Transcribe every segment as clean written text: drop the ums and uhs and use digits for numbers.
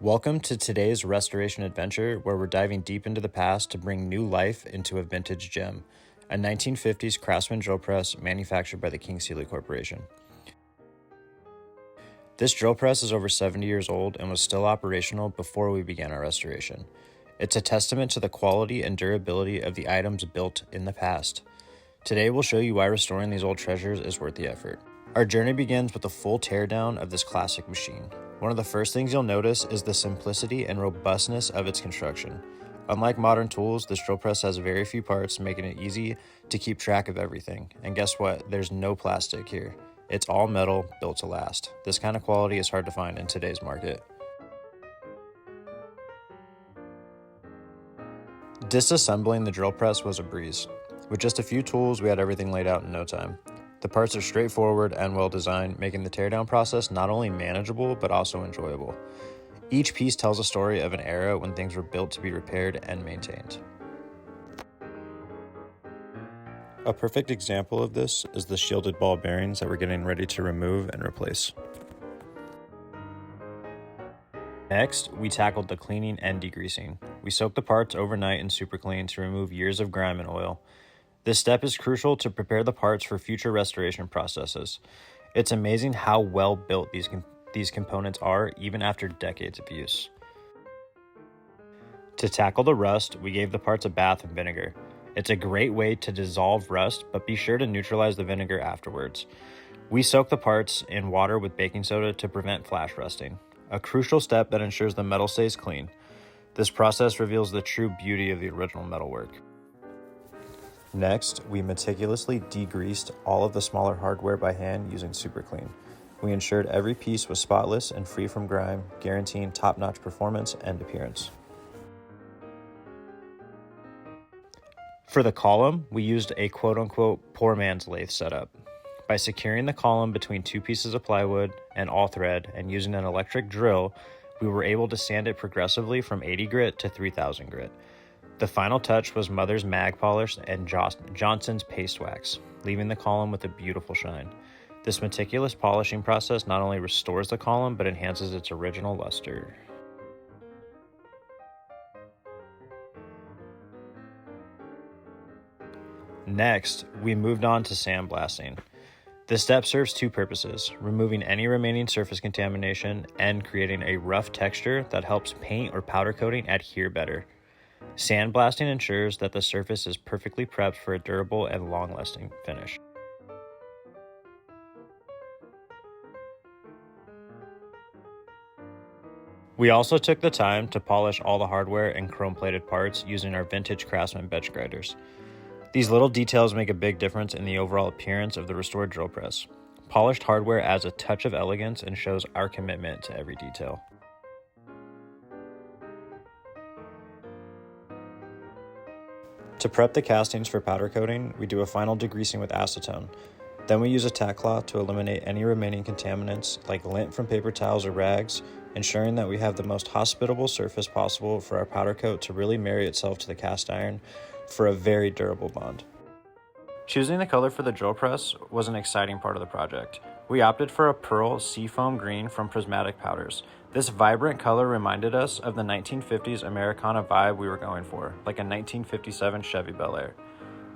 Welcome to today's restoration adventure, where we're diving deep into the past to bring new life into a vintage gem, a 1950s Craftsman drill press manufactured by the King Seeley Corporation. This drill press is over 70 years old and was still operational before we began our restoration. It's a testament to the quality and durability of the items built in the past. Today we'll show you why restoring these old treasures is worth the effort. Our journey begins with a full teardown of this classic machine. One of the first things you'll notice is the simplicity and robustness of its construction. Unlike modern tools, this drill press has very few parts, making it easy to keep track of everything. And guess what? There's no plastic here. It's all metal, built to last. This kind of quality is hard to find in today's market. Disassembling the drill press was a breeze. With just a few tools, we had everything laid out in no time. The parts are straightforward and well designed, making the teardown process not only manageable, but also enjoyable. Each piece tells a story of an era when things were built to be repaired and maintained. A perfect example of this is the shielded ball bearings that we're getting ready to remove and replace. Next, we tackled the cleaning and degreasing. We soaked the parts overnight in super clean to remove years of grime and oil. This step is crucial to prepare the parts for future restoration processes. It's amazing how well built these components are, even after decades of use. To tackle the rust, we gave the parts a bath in vinegar. It's a great way to dissolve rust, but be sure to neutralize the vinegar afterwards. We soak the parts in water with baking soda to prevent flash rusting, a crucial step that ensures the metal stays clean. This process reveals the true beauty of the original metalwork. Next, we meticulously degreased all of the smaller hardware by hand using super clean. We ensured every piece was spotless and free from grime, guaranteeing top-notch performance and appearance. For the column, we used a quote-unquote poor man's lathe setup. By securing the column between two pieces of plywood and all thread and using an electric drill, we were able to sand it progressively from 80 grit to 3000 grit. The final touch was Mother's mag polish and Johnson's paste wax, leaving the column with a beautiful shine. This meticulous polishing process not only restores the column, but enhances its original luster. Next, we moved on to sandblasting. This step serves two purposes: removing any remaining surface contamination and creating a rough texture that helps paint or powder coating adhere better. Sandblasting ensures that the surface is perfectly prepped for a durable and long-lasting finish. We also took the time to polish all the hardware and chrome-plated parts using our vintage Craftsman bench grinders. These little details make a big difference in the overall appearance of the restored drill press. Polished hardware adds a touch of elegance and shows our commitment to every detail. To prep the castings for powder coating, we do a final degreasing with acetone. Then we use a tack cloth to eliminate any remaining contaminants like lint from paper towels or rags, ensuring that we have the most hospitable surface possible for our powder coat to really marry itself to the cast iron for a very durable bond. Choosing the color for the drill press was an exciting part of the project. We opted for a pearl seafoam green from Prismatic Powders. This vibrant color reminded us of the 1950s Americana vibe we were going for, like a 1957 Chevy Bel Air.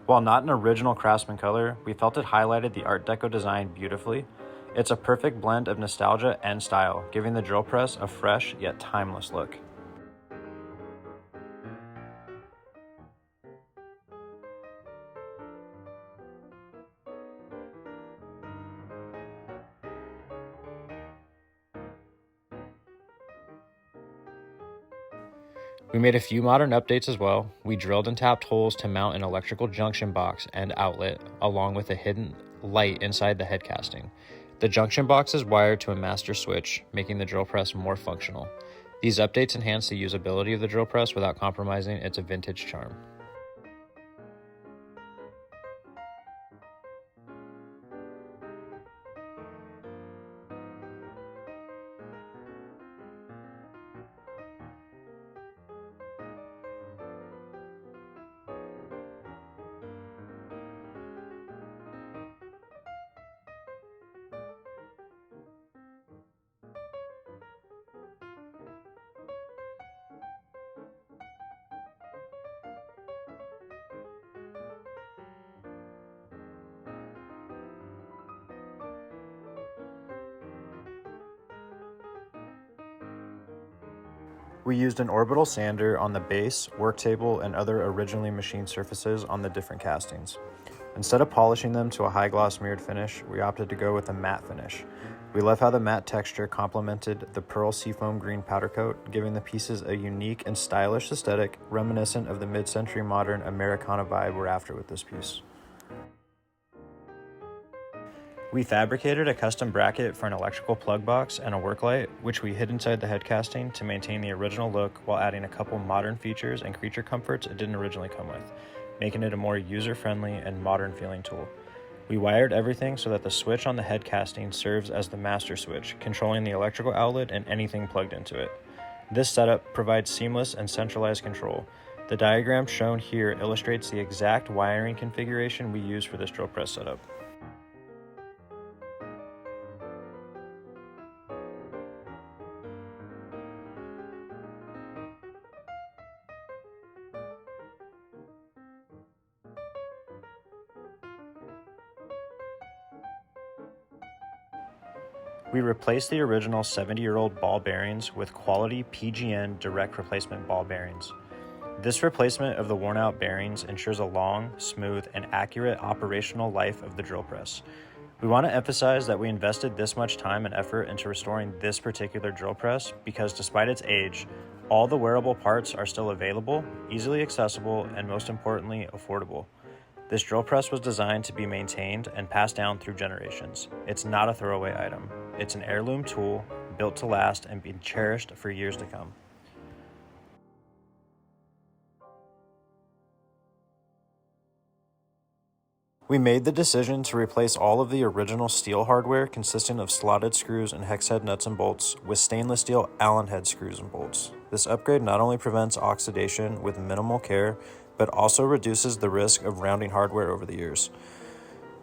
While not an original Craftsman color, we felt it highlighted the Art Deco design beautifully. It's a perfect blend of nostalgia and style, giving the drill press a fresh yet timeless look. We made a few modern updates as well. We drilled and tapped holes to mount an electrical junction box and outlet, along with a hidden light inside the head casting. The junction box is wired to a master switch, making the drill press more functional. These updates enhance the usability of the drill press without compromising its vintage charm. We used an orbital sander on the base, work table, and other originally machined surfaces on the different castings. Instead of polishing them to a high gloss mirrored finish, we opted to go with a matte finish. We love how the matte texture complemented the pearl seafoam green powder coat, giving the pieces a unique and stylish aesthetic reminiscent of the mid-century modern Americana vibe we're after with this piece. We fabricated a custom bracket for an electrical plug box and a work light, which we hid inside the head casting to maintain the original look while adding a couple modern features and creature comforts it didn't originally come with, making it a more user-friendly and modern-feeling tool. We wired everything so that the switch on the head casting serves as the master switch, controlling the electrical outlet and anything plugged into it. This setup provides seamless and centralized control. The diagram shown here illustrates the exact wiring configuration we use for this drill press setup. We replaced the original 70-year-old ball bearings with quality PGN direct replacement ball bearings. This replacement of the worn-out bearings ensures a long, smooth, and accurate operational life of the drill press. We want to emphasize that we invested this much time and effort into restoring this particular drill press because despite its age, all the wearable parts are still available, easily accessible, and most importantly, affordable. This drill press was designed to be maintained and passed down through generations. It's not a throwaway item. It's an heirloom tool built to last and be cherished for years to come. We made the decision to replace all of the original steel hardware consisting of slotted screws and hex head nuts and bolts with stainless steel Allen head screws and bolts. This upgrade not only prevents oxidation with minimal care, but also reduces the risk of rounding hardware over the years.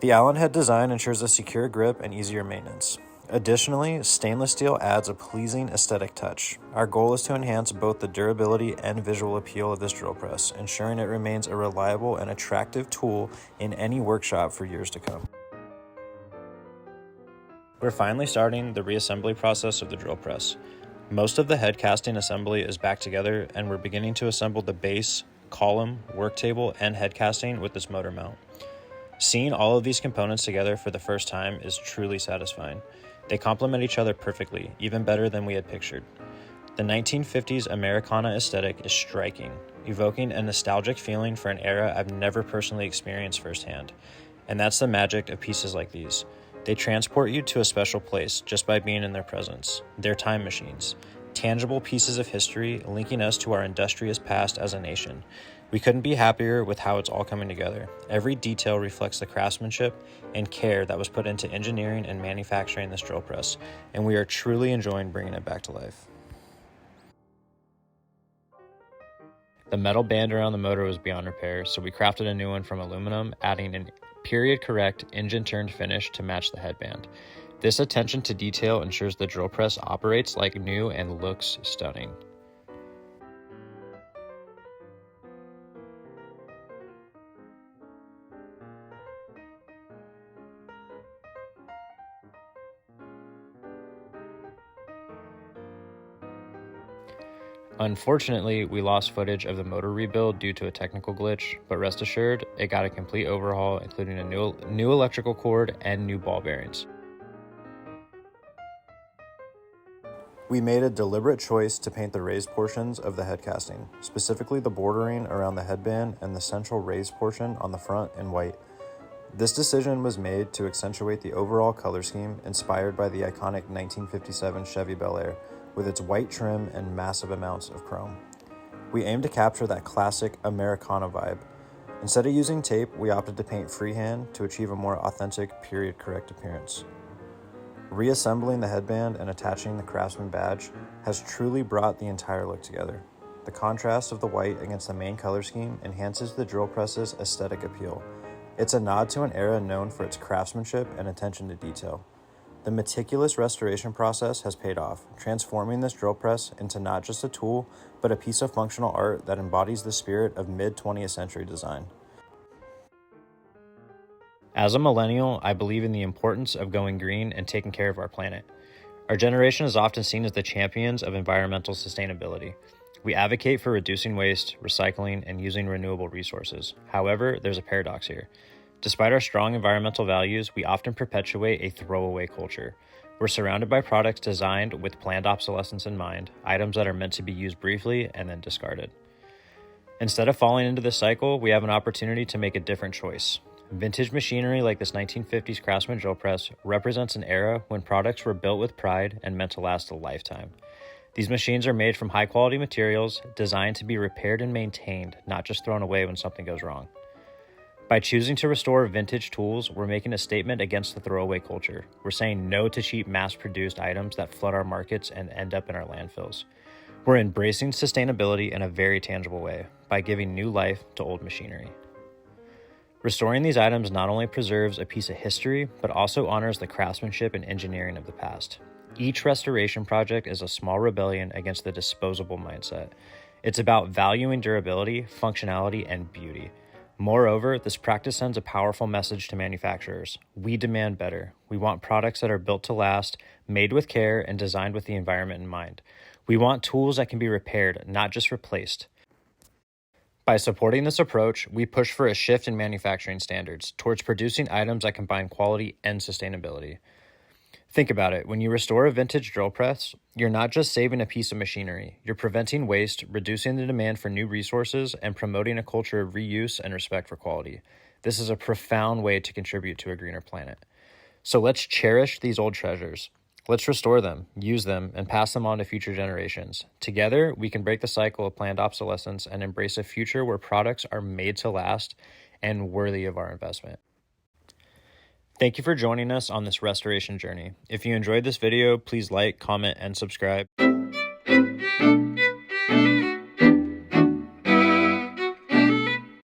The Allen head design ensures a secure grip and easier maintenance. Additionally, stainless steel adds a pleasing aesthetic touch. Our goal is to enhance both the durability and visual appeal of this drill press, ensuring it remains a reliable and attractive tool in any workshop for years to come. We're finally starting the reassembly process of the drill press. Most of the head casting assembly is back together, and we're beginning to assemble the base, column, work table, and head casting with this motor mount. Seeing all of these components together for the first time is truly satisfying. They complement each other perfectly, even better than we had pictured. The 1950s Americana aesthetic is striking, evoking a nostalgic feeling for an era I've never personally experienced firsthand. And that's the magic of pieces like these. They transport you to a special place just by being in their presence. They're time machines, tangible pieces of history linking us to our industrious past as a nation. We couldn't be happier with how it's all coming together. Every detail reflects the craftsmanship and care that was put into engineering and manufacturing this drill press, and we are truly enjoying bringing it back to life. The metal band around the motor was beyond repair, so we crafted a new one from aluminum, adding an period-correct engine-turned finish to match the headband. This attention to detail ensures the drill press operates like new and looks stunning. Unfortunately, we lost footage of the motor rebuild due to a technical glitch, but rest assured, it got a complete overhaul, including a new electrical cord and new ball bearings. We made a deliberate choice to paint the raised portions of the head casting, specifically the bordering around the headband and the central raised portion on the front in white. This decision was made to accentuate the overall color scheme inspired by the iconic 1957 Chevy Bel Air, with its white trim and massive amounts of chrome. We aim to capture that classic Americana vibe. Instead of using tape, we opted to paint freehand to achieve a more authentic period-correct appearance. Reassembling the headband and attaching the Craftsman badge has truly brought the entire look together. The contrast of the white against the main color scheme enhances the drill press's aesthetic appeal. It's a nod to an era known for its craftsmanship and attention to detail. The meticulous restoration process has paid off, transforming this drill press into not just a tool, but a piece of functional art that embodies the spirit of mid-20th century design. As a millennial, I believe in the importance of going green and taking care of our planet. Our generation is often seen as the champions of environmental sustainability. We advocate for reducing waste, recycling, and using renewable resources. However, there's a paradox here. Despite our strong environmental values, we often perpetuate a throwaway culture. We're surrounded by products designed with planned obsolescence in mind, items that are meant to be used briefly and then discarded. Instead of falling into this cycle, we have an opportunity to make a different choice. Vintage machinery like this 1950s Craftsman drill press represents an era when products were built with pride and meant to last a lifetime. These machines are made from high-quality materials, designed to be repaired and maintained, not just thrown away when something goes wrong. By choosing to restore vintage tools, we're making a statement against the throwaway culture. We're saying no to cheap, mass-produced items that flood our markets and end up in our landfills. We're embracing sustainability in a very tangible way by giving new life to old machinery. Restoring these items not only preserves a piece of history, but also honors the craftsmanship and engineering of the past. Each restoration project is a small rebellion against the disposable mindset. It's about valuing durability, functionality, and beauty. Moreover, this practice sends a powerful message to manufacturers. We demand better. We want products that are built to last, made with care, and designed with the environment in mind. We want tools that can be repaired, not just replaced. By supporting this approach, we push for a shift in manufacturing standards towards producing items that combine quality and sustainability. Think about it. When you restore a vintage drill press, you're not just saving a piece of machinery. You're preventing waste, reducing the demand for new resources, and promoting a culture of reuse and respect for quality. This is a profound way to contribute to a greener planet. So let's cherish these old treasures. Let's restore them, use them, and pass them on to future generations. Together, we can break the cycle of planned obsolescence and embrace a future where products are made to last and worthy of our investment. Thank you for joining us on this restoration journey. If you enjoyed this video, please like, comment, and subscribe.